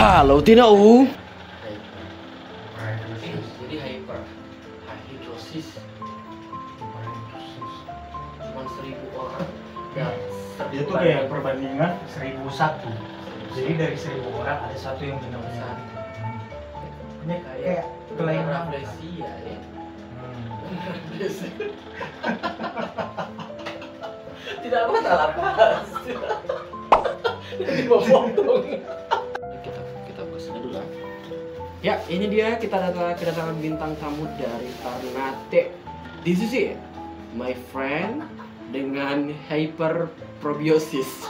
Halo Tino. Jadi hidrosis cuma 1000 orang dan Dia tuh kayak perbandingan 1001. Jadi dari 1000 orang ada satu yang benar-benar ini kayak kelainan amnesia ya. Tidak apa-apa. Jadi memotong. Kita kesini dulu lah. Ya, ini dia kita kedatangan bintang tamu dari Ternate. This is it, my friend dengan hyperprobiosis.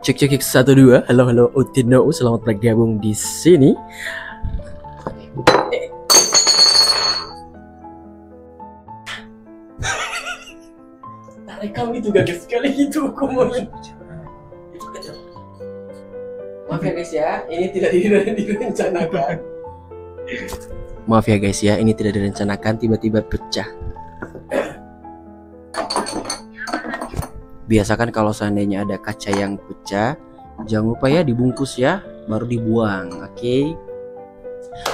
Cek 1 2. Halo Utino, selamat bergabung di sini. Tarik kami juga guys, sekali gitu aku mau. Itu kecil. Maaf ya guys ya, ini tidak direncanakan. Maaf ya guys ya, ini tidak direncanakan, tiba-tiba pecah. Biasakan kalau seandainya ada kaca yang pecah, jangan lupa ya dibungkus ya, baru dibuang, oke?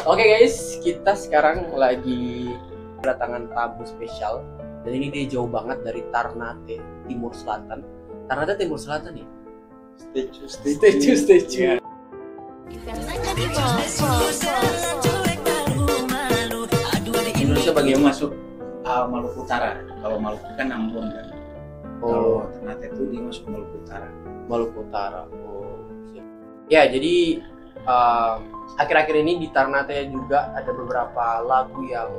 Oke guys, kita sekarang lagi kedatangan tamu spesial. Dan ini dia jauh banget dari Ternate, Timur Selatan. Ternate Timur Selatan ya? Stay tune. Indonesia bagian masuk Maluku Utara. Kalau Maluku kan Ambon kan. Kalau Ternate itu dia masuk Maluku Utara. Maluku Utara. Oh, siap. Ya, jadi akhir-akhir ini di Ternate juga ada beberapa lagu yang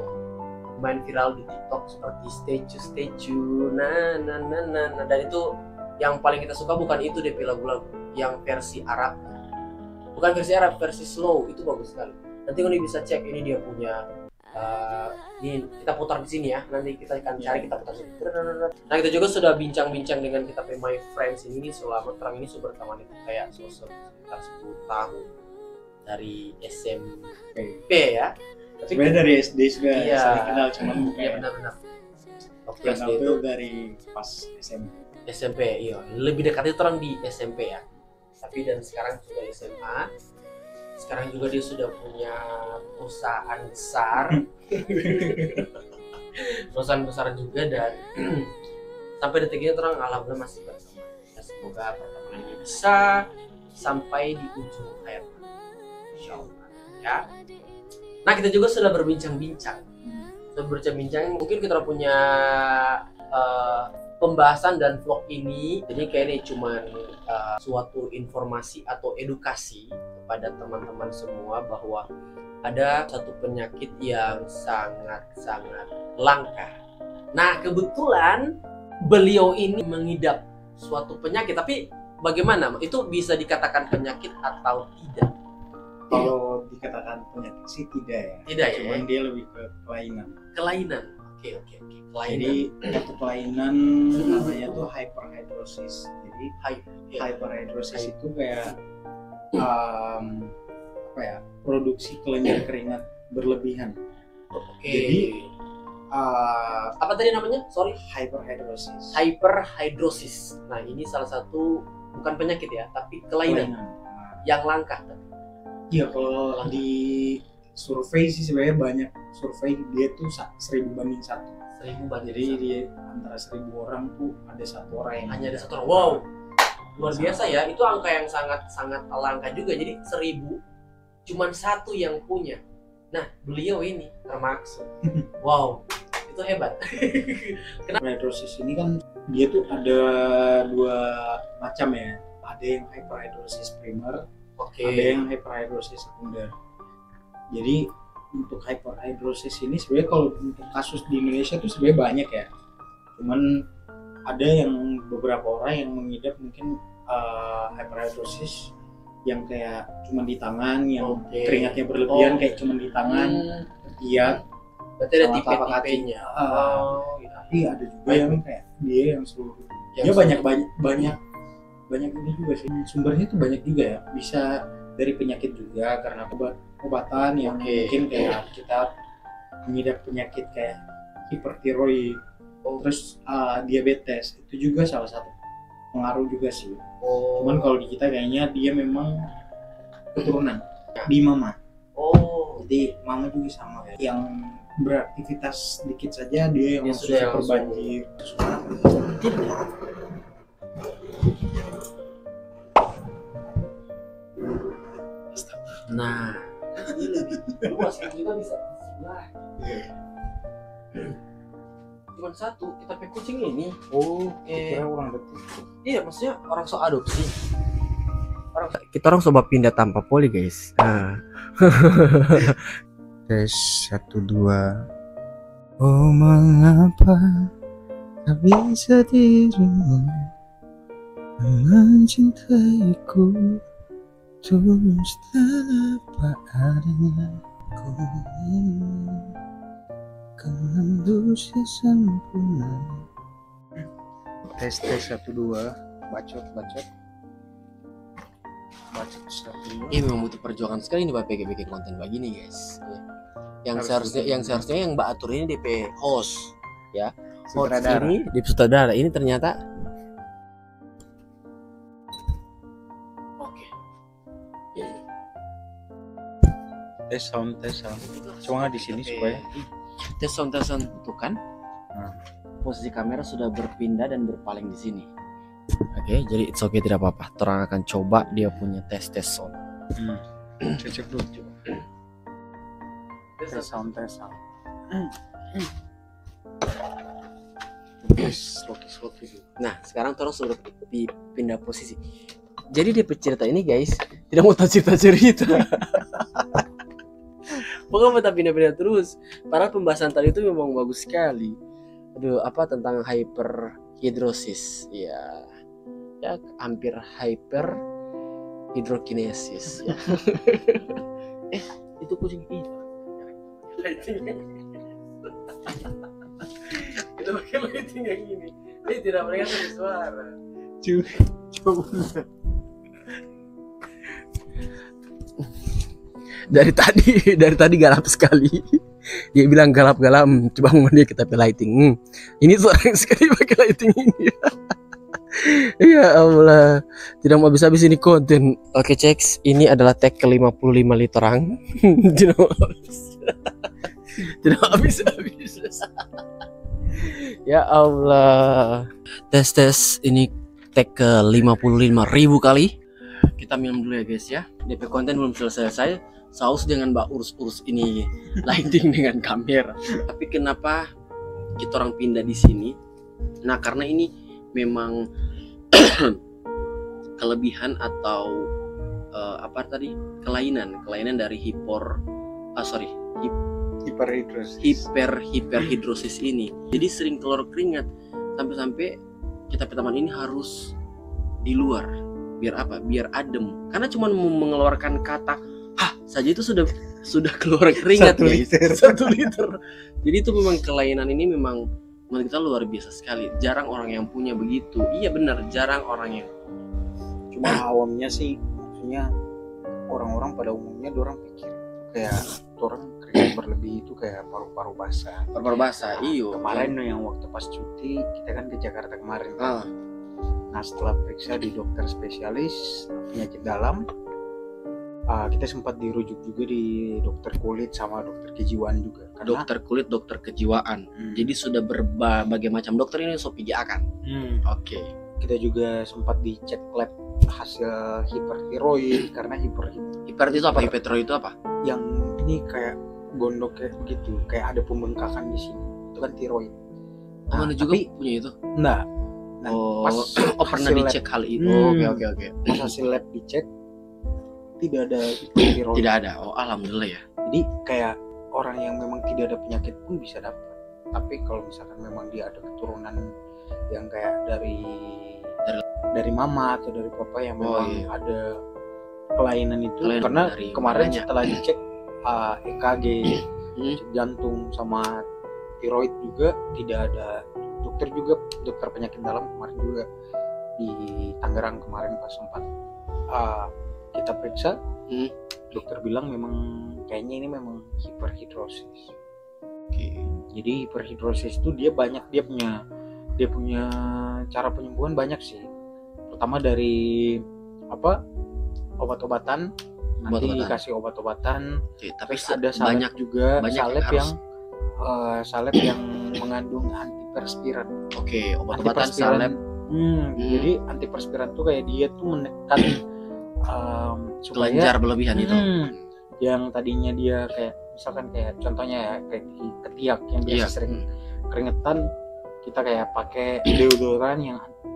main viral di TikTok seperti statue nah dan itu yang paling kita suka bukan itu DP lagu-lagu yang versi Arab, bukan versi Arab, versi slow itu bagus sekali. Nanti kalian bisa cek, ini dia punya ini kita putar di sini ya, nanti kita akan cari, kita putar sini. Nah, kita juga sudah bincang-bincang dengan kita My Friends ini selama terang ini berteman itu kayak sekitar 10 tahun dari SMP ya. Sebenarnya dari SD juga iya, saling kenal, cuman iya benar-benar. Waktu kenal SD itu itu dari pas SMP. Iya, lebih dekat itu orang di SMP ya. Tapi dan sekarang sudah SMA. Sekarang juga dia sudah punya perusahaan besar. Perusahaan besar juga, dan sampai detik ini orang alhamdulillah masih bersama. Ya, semoga pertemanan ini bisa sampai di ujung hayat. Insyaallah ya. Nah, kita juga sudah berbincang-bincang. Mungkin kita punya pembahasan dan vlog ini. Jadi kayak ini cuman suatu informasi atau edukasi kepada teman-teman semua bahwa ada satu penyakit yang sangat-sangat langka. Nah, kebetulan beliau ini mengidap suatu penyakit, tapi bagaimana? Itu bisa dikatakan penyakit atau tidak? Kalau dikatakan penyakit sih tidak ya. Tidak ya. Cuman dia lebih ke kelainan. Kelainan. Oke. Kelainan. Jadi satu kelainan namanya tuh hyperhidrosis. Jadi hyperhidrosis itu kayak produksi kelenjar keringat berlebihan. Oke. Jadi apa tadi namanya? Sorry. Hyperhidrosis. Hyperhidrosis. Nah, ini salah satu bukan penyakit ya, tapi kelainan. Yang langka. Iya, kalau di survei sih sebenarnya banyak survei dia tuh 1000 banding 1. 1000 banding. Jadi dia antara 1000 orang tuh ada 1 orang yang hanya ada 1 orang. Wow. Luar biasa ya. Itu angka yang sangat langka juga. Jadi 1000 cuman 1 yang punya. Nah, beliau ini termaksud. Wow. Itu hebat. Kenapa? Hyperhidrosis ini kan dia tuh ada 2 macam ya. Ada yang hyperhidrosis primer, ada yang hyperhidrosis sekunder. Jadi untuk hyperhidrosis ini sebenarnya kalau untuk kasus di Indonesia tuh sebenarnya banyak ya. Cuman ada yang beberapa orang yang mengidap mungkin hyperhidrosis yang kayak cuma di tangan, yang keringatnya berlebihan kayak cuma di tangan, ketiak. Berarti ada tipe-tipenya. Tapi ada juga yang kayak dia yang seluruh. Dia banyak ini juga sih, sumbernya tuh banyak juga ya, bisa dari penyakit juga karena obatan yang mungkin kayak kita mengidap penyakit kayak hipertiroid, terus diabetes itu juga salah satu pengaruh juga sih. Oh. Cuman kalau di kita kayaknya dia memang keturunan di mama. Oh. Jadi mama juga sama ya. Yang beraktivitas sedikit saja dia yang sudah super langsung. banjir. Nah, ini lebih luas kan kita bisa sebelah. Cuman satu, kita pakai kucing ini. Oh, Eh, kira orang betul. iya, maksudnya orang so adopsi. Kita orang coba pindah tanpa poli, guys. Nah. Tes 1 2. Oh mengapa tak bisa dirimu mencintaiku tulus tanpa adanya ku manusia sempurna. Tes 1 2 bacot 1 2. Ini memang butuh perjuangan sekali nih Pak bikin konten begini, guys. Ya. Yang Harus seharusnya yang Mbak atur ini DP host, ya. Host Sutradara. ini di sutradara ini ternyata oke. Tes sound. Cuma di sini supaya tes sound tuh kan. Posisi kamera sudah berpindah dan berpaling di sini. Oke, jadi it's okay, tidak apa-apa. Terang akan coba dia punya tes sound. cek dulu coba. Tes sound. Sloki. Nah, sekarang terus sudah pindah posisi. Jadi dia cerita ini, guys, tidak mau tahu cerita. Pokoknya mau pindah-pindah terus. Padahal pembahasan tadi itu memang bagus sekali. Aduh, apa tentang hyperhidrosis. Ya, hampir hyperhidrokinesis. Ya. Itu kucing itu. Itu pakai lighting yang gini. Ini tidak mereka suara. Coba. Dari tadi galap sekali. Dia bilang galap. Coba dia kita pakai lighting. Ini seorang sekali pakai lighting ini. Ya Allah, tidak mau habis ini konten. Oke, cek. Ini adalah tag ke-55 literang. Tidak habis. Ya Allah. Tes ini tag ke-55.000 kali. Kita minum dulu ya, guys ya. DP konten belum selesai. Saus dengan Mbak urus ini lighting dengan kamera. Tapi kenapa kita orang pindah di sini? Nah, karena ini memang kelebihan atau kelainan dari hiperhidrosis ini. Jadi sering keluar keringat sampai kita teman ini harus di luar. Biar apa? Biar adem. Karena cuma mengeluarkan kata saja itu sudah keluar keringat 1 liter. 1 liter. Jadi itu memang kelainan ini memang menurut kita luar biasa sekali. Jarang orang yang punya begitu. Iya benar, jarang orang yang Cuma awamnya sih, maksudnya orang-orang pada umumnya orang pikir kayak orang keringat berlebih itu kayak paru-paru basah. Paru-paru basah, iyo. Kemarin yang waktu pas cuti kita kan ke Jakarta kemarin. Nah setelah periksa di dokter spesialis penyakit dalam, kita sempat dirujuk juga di dokter kulit sama dokter kejiwaan juga. Karena, dokter kulit, dokter kejiwaan. Jadi sudah berbagai macam dokter ini akan. Oke. Kita juga sempat dicek lab hasil hipertiroid karena hiper itu apa? Hipertiroid itu apa? Yang ini kayak gondok kayak begitu, kayak ada pembengkakan di sini. Itu kan tiroid. Mana juga punya itu? Enggak. Nah, pas pernah dicek hal itu. Oke. Pas hasil lab dicek tidak ada hipertiroid. Tidak ada. Oh, alhamdulillah ya. Jadi kayak orang yang memang tidak ada penyakit pun bisa dapat. Tapi kalau misalkan memang dia ada keturunan yang kayak dari mama atau dari papa yang memang ada kelainan itu, karena kemarin setelah dicek EKG, cek jantung sama tiroid juga tidak ada. Dokter penyakit dalam kemarin juga di Tangerang kemarin pas sempat kita periksa, dokter bilang memang kayaknya ini memang hiperhidrosis. Jadi hiperhidrosis itu dia punya cara penyembuhan banyak sih. pertama dari obat-obatan, nanti Obat-obatan. dikasih obat-obatan. Oke, tapi Terus ada salep banyak juga, banyak salep harus- salep yang mengandung antiperspiran. Oke, obat-obatan Antiperspiran. salep Jadi antiperspiran tuh kayak dia tuh menekan supaya kelenjar berlebihan itu. yang tadinya dia kayak misalkan kayak contohnya ya kayak di ketiak yang biasa Iya. sering keringetan, kita kayak pakai deodoran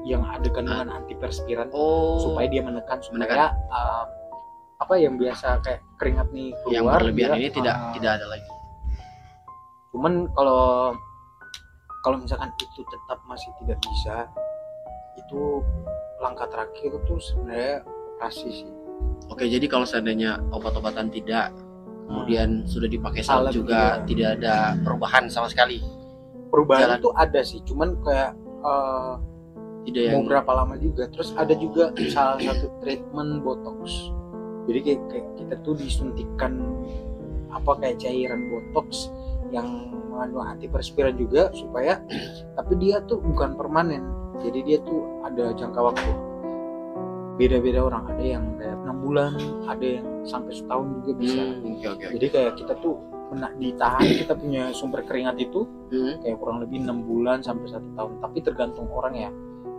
yang ada kandungan antiperspiran Oh, supaya dia menekan supaya apa yang biasa kayak keringat nih keluar, yang berlebihan dia, ini tidak ada lagi. Cuman kalau misalkan itu tetap masih tidak bisa, itu langkah terakhir itu sebenarnya operasi sih. Oke, jadi kalau seandainya obat-obatan tidak, kemudian sudah dipakai salep Salep juga juga. tidak ada perubahan sama sekali. Perubahan Jalan. itu ada sih, cuman kayak Tidak mau yang berapa lama juga. Terus ada juga salah satu treatment botox. Jadi kayak kita tuh disuntikan kayak cairan botox yang mengandung antiperspiran juga supaya, tapi dia tuh bukan permanen. Jadi dia tuh ada jangka waktu. Beda-beda orang, ada yang kayak 6 bulan, ada yang sampai setahun juga bisa. oke. Jadi kayak kita tuh ditahan, kita punya sumber keringat itu Hmm, kayak kurang lebih 6 bulan sampai 1 tahun, tapi tergantung orang ya.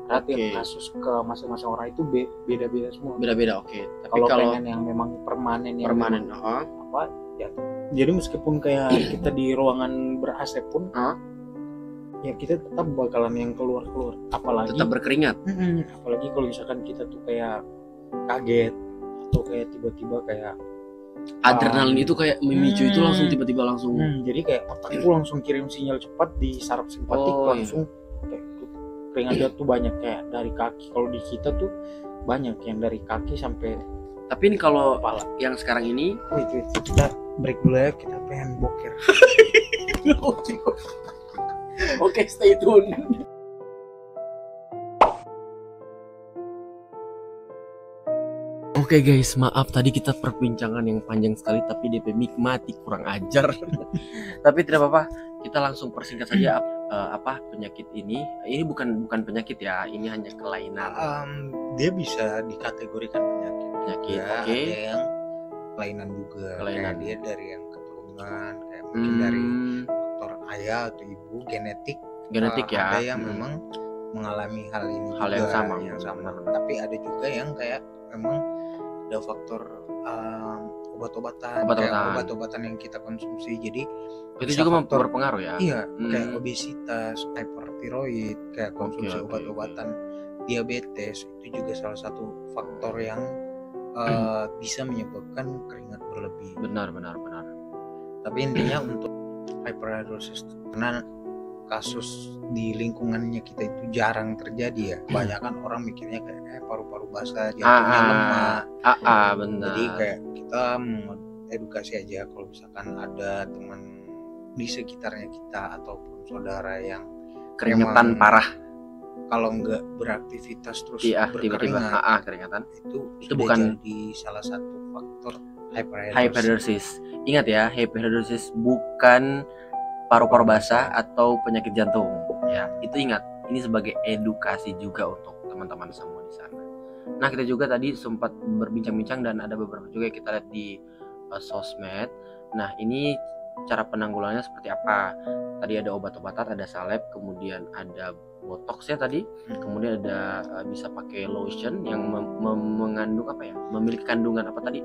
Karena tiap Oke. kasus ke masing-masing orang itu beda-beda semua. beda-beda. Oke. Tapi Kalau kalau pengen yang memang permanen yang permanen, memang ya. Jadi meskipun kayak kita di ruangan ber-AC pun, ya kita tetap bakalan yang keluar-keluar. Apalagi tetap berkeringat. apalagi kalau misalkan kita tuh kayak kaget atau kayak tiba-tiba kayak Adrenalin itu kayak memicu itu langsung tiba-tiba langsung. jadi kayak otakku langsung kirim sinyal cepat di saraf simpatik, Oh, langsung kayak keringatnya tuh banyak kayak dari kaki. Kalau di kita tuh banyak yang dari kaki sampai Tapi ini kalau kepala. yang sekarang ini Wait, kita break dulu ya, kita pengen boker. Oke, stay tune. Oke guys, maaf tadi kita perbincangan yang panjang sekali tapi DP mic mati, kurang ajar. Tapi tidak apa-apa, kita langsung persingkat saja apa penyakit ini. Ini bukan penyakit ya, ini hanya kelainan. Dia bisa dikategorikan penyakit. Penyakit, Ya, oke. ada yang kelainan juga. Kelainan. Kayak dia dari yang keturunan, kayak mungkin dari faktor ayah atau ibu, genetik. Genetik ya. Ada yang memang mengalami hal ini Hal juga, yang sama. Tapi ada juga yang kayak memang ada faktor obat-obatan, kayak Obat-obatan. obat-obatan yang kita konsumsi. Jadi Itu bisa juga faktor- berpengaruh ya. iya, kayak obesitas, hypertiroid, kayak konsumsi oke, obat-obatan, diabetes itu juga salah satu faktor yang bisa menyebabkan keringat berlebih. Benar. Tapi intinya untuk hyperhidrosis, karena kasus di lingkungannya kita itu jarang terjadi ya. Kebanyakan orang mikirnya kayak paru-paru basah, jantungnya lemah. Benar. Jadi kayak kita mau edukasi aja kalau misalkan ada teman di sekitarnya kita ataupun saudara yang keringetan memang parah. kalau nggak beraktivitas terus Iya, tiba-tiba berkeringat, keringatan. itu Itu sudah bukan- jadi salah satu faktor hyperhidrosis. Hyperhidrosis. Ingat ya, hyperhidrosis bukan paru-paru basah atau penyakit jantung. Ya, itu ingat. Ini sebagai edukasi juga untuk teman-teman semua di sana. Nah, kita juga tadi sempat berbincang-bincang dan ada beberapa juga yang kita lihat di sosmed. Nah, ini cara penanggulangannya seperti apa? Tadi ada obat-obatan, ada salep, kemudian ada botox ya tadi, kemudian ada bisa pakai lotion yang mengandung apa ya? Memiliki kandungan apa tadi?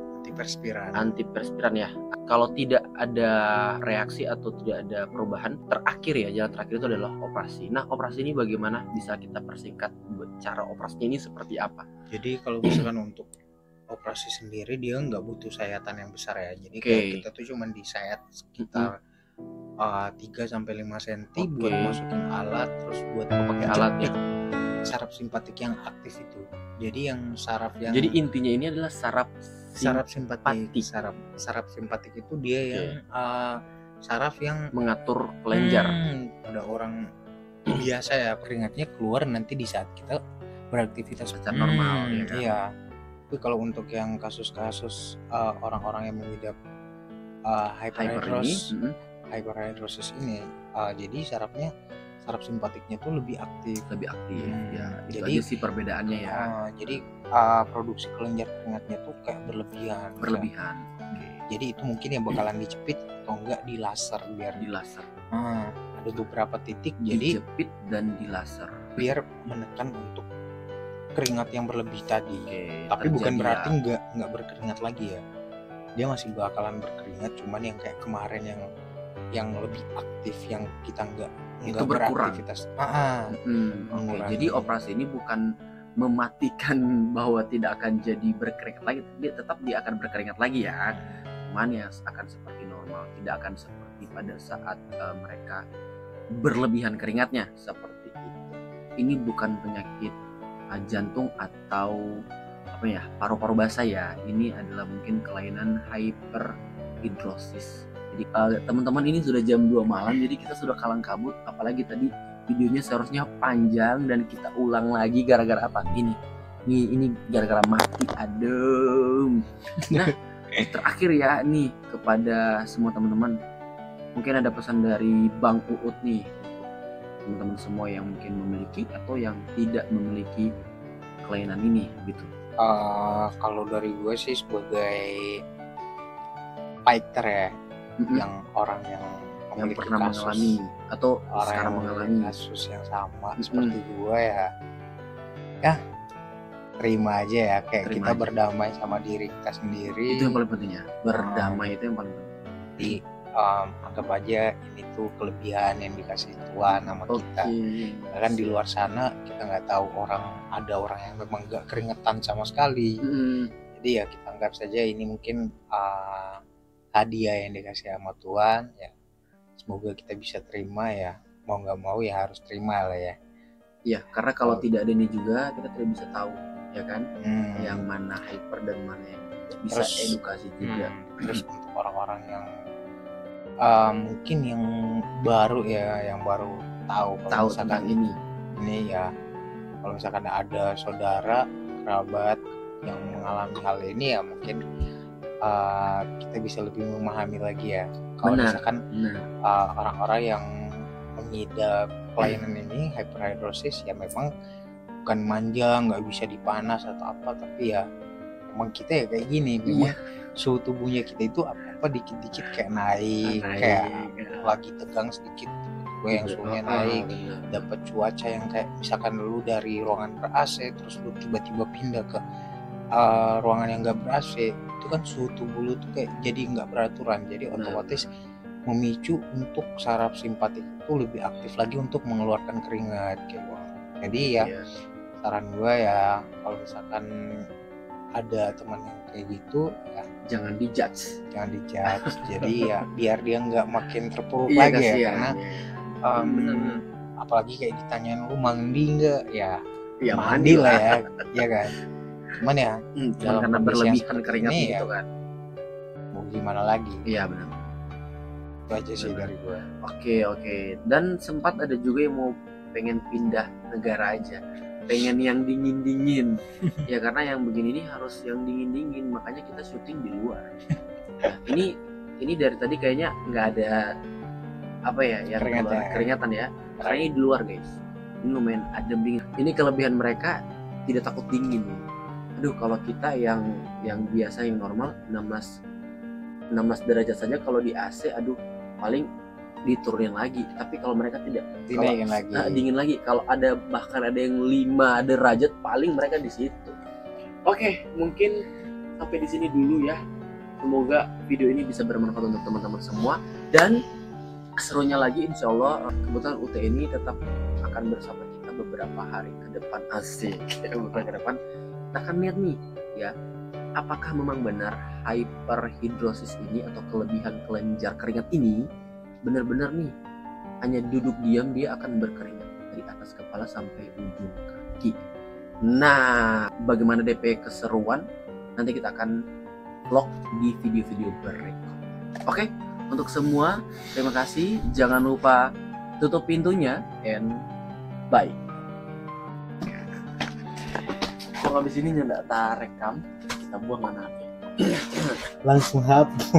Antiperspiran ya. Kalau tidak ada reaksi atau tidak ada perubahan, terakhir ya, jalan terakhir itu adalah operasi. Nah, operasi ini bagaimana bisa kita persingkat? Cara operasinya ini seperti apa? Jadi kalau misalkan untuk operasi sendiri dia nggak butuh sayatan yang besar ya. Jadi kayak kita tuh cuma disayat sekitar 3-5 cm buat masukin alat, terus buat pakai alat ya. Saraf simpatik yang aktif itu. Jadi yang saraf yang Jadi intinya ini adalah saraf simpatik. Saraf simpatik itu dia yang saraf yang mengatur kelenjar. Ada orang biasa ya keringatnya keluar nanti di saat kita beraktivitas secara normal ya kan? Iya. Tapi kalau untuk yang kasus-kasus orang-orang yang mengidap hyperhidrosis ini, jadi sarafnya saraf simpatiknya tuh lebih aktif. Ya itu Jadi aja sih perbedaannya ya. Jadi produksi kelenjar keringatnya tuh kayak berlebihan. Oke. Jadi itu mungkin yang bakalan dicepit atau enggak di laser biar Di laser, ada beberapa titik jadi dijepit dan di laser. biar menekan untuk keringat yang berlebih tadi. Oke, Tapi bukan terjadi berarti ya. nggak berkeringat lagi ya. Dia masih bakalan berkeringat, cuman yang kayak kemarin yang lebih aktif, yang kita nggak Itu berkurang. beraktivitas. Oke, Mengurangi. jadi operasi ini bukan mematikan bahwa tidak akan jadi berkeringat lagi, dia akan berkeringat lagi ya. Cuman ya akan seperti normal, tidak akan seperti pada saat mereka berlebihan keringatnya seperti itu. Ini bukan penyakit jantung atau apa ya, paru-paru basah ya. Ini adalah mungkin kelainan hyperhidrosis. Jadi teman-teman, ini sudah jam 2 malam, jadi kita sudah kalang kabut. Apalagi tadi videonya seharusnya panjang dan kita ulang lagi gara-gara apa? Ini gara-gara mati. Aduh. Nah, terakhir ya nih kepada semua teman-teman, mungkin ada pesan dari Bang Uut nih untuk teman-teman semua yang mungkin memiliki atau yang tidak memiliki kelainan ini gitu. Kalau dari gue sih sebagai fighter ya, yang orang yang memiliki pernah kasus, mengalami atau orang sekarang yang mengalami memiliki kasus yang sama seperti gue ya terima aja ya, kayak Terima kita aja. berdamai sama diri kita sendiri. Itu yang paling penting ya, berdamai itu yang paling penting. Jadi anggap aja ini tuh kelebihan yang dikasih Tuhan sama kita. Kan di luar sana kita nggak tahu, ada orang yang memang nggak keringetan sama sekali. Jadi ya kita anggap saja ini mungkin hadiah yang dikasih sama Tuhan ya. Semoga kita bisa terima ya, mau nggak mau ya harus terima lah ya. Iya, karena kalau tidak ada ini juga kita tidak bisa tahu ya kan, yang Hmm. mana hyper dan mana yang tidak. Bisa Terus, edukasi juga. Terus untuk orang-orang yang mungkin yang baru ya, yang baru tahu Tahu misalkan tentang ini. ya, kalau misalkan ada saudara kerabat yang mengalami hal ini ya mungkin kita bisa lebih memahami lagi ya. Kalau Benar. misalkan Nah, orang-orang yang mengidap kelainan ini hyperhidrosis ya memang bukan manja, nggak bisa dipanas atau apa, tapi ya memang kita ya kayak gini, memang suhu tubuhnya kita itu apa dikit-dikit kayak naik, kayak lagi tegang sedikit gue yang suhunya naik, dapat cuaca yang kayak misalkan lu dari ruangan ber AC terus lu tiba-tiba pindah ke ruangan yang nggak ber AC, itu kan suhu tubuh lu tuh kayak jadi nggak beraturan, jadi otomatis memicu untuk saraf simpatik itu lebih aktif lagi untuk mengeluarkan keringat kayak gitu. Jadi ya saran gue ya, kalau misalkan ada teman yang kayak gitu ya jangan dijudge. Jadi ya biar dia nggak makin terpuruk Iya, lagi ya, kasihan. karena Bener. apalagi kayak ditanyain lu mandi nggak ya, Ya mandi lah ya, ya kan. Cuman ya Cuman dalam karena kondisi yang berlebihan seperti keringat ini itu ya, kan. mau gimana lagi. Iya benar. Itu aja sih Benar. dari gue. Oke. Dan sempat ada juga yang mau pengen pindah negara aja, pengen yang dingin ya, karena yang begini ini harus yang dingin, makanya kita syuting di luar. Nah, ini dari tadi kayaknya nggak ada apa ya yang keringatan ya, karena ini di luar guys, ini lumayan adem dingin. Ini kelebihan mereka, tidak takut dingin. Aduh, kalau kita yang biasa, yang normal 16 derajat saja kalau di AC, aduh paling diturunin lagi. Tapi kalau mereka tidak, Dinaikin lagi. Dingin lagi. Kalau ada bahkan ada yang 5 derajat, paling mereka di situ. Oke, mungkin sampai di sini dulu ya. Semoga video ini bisa bermanfaat untuk teman-teman semua, dan serunya lagi insya Allah kebetulan UT ini tetap akan bersama kita beberapa hari ke depan. Asik. Beberapa ke depan kita akan lihat nih ya, apakah memang benar hyperhidrosis ini atau kelebihan kelenjar keringat ini benar-benar nih hanya duduk diam dia akan berkeringat dari atas kepala sampai ujung kaki. Nah, bagaimana DP keseruan nanti kita akan vlog di video-video berikut. Oke, untuk semua terima kasih, jangan lupa tutup pintunya and bye. Kalau habis ini nggak tak rekam, kita buang mana HP. Langsung hapus.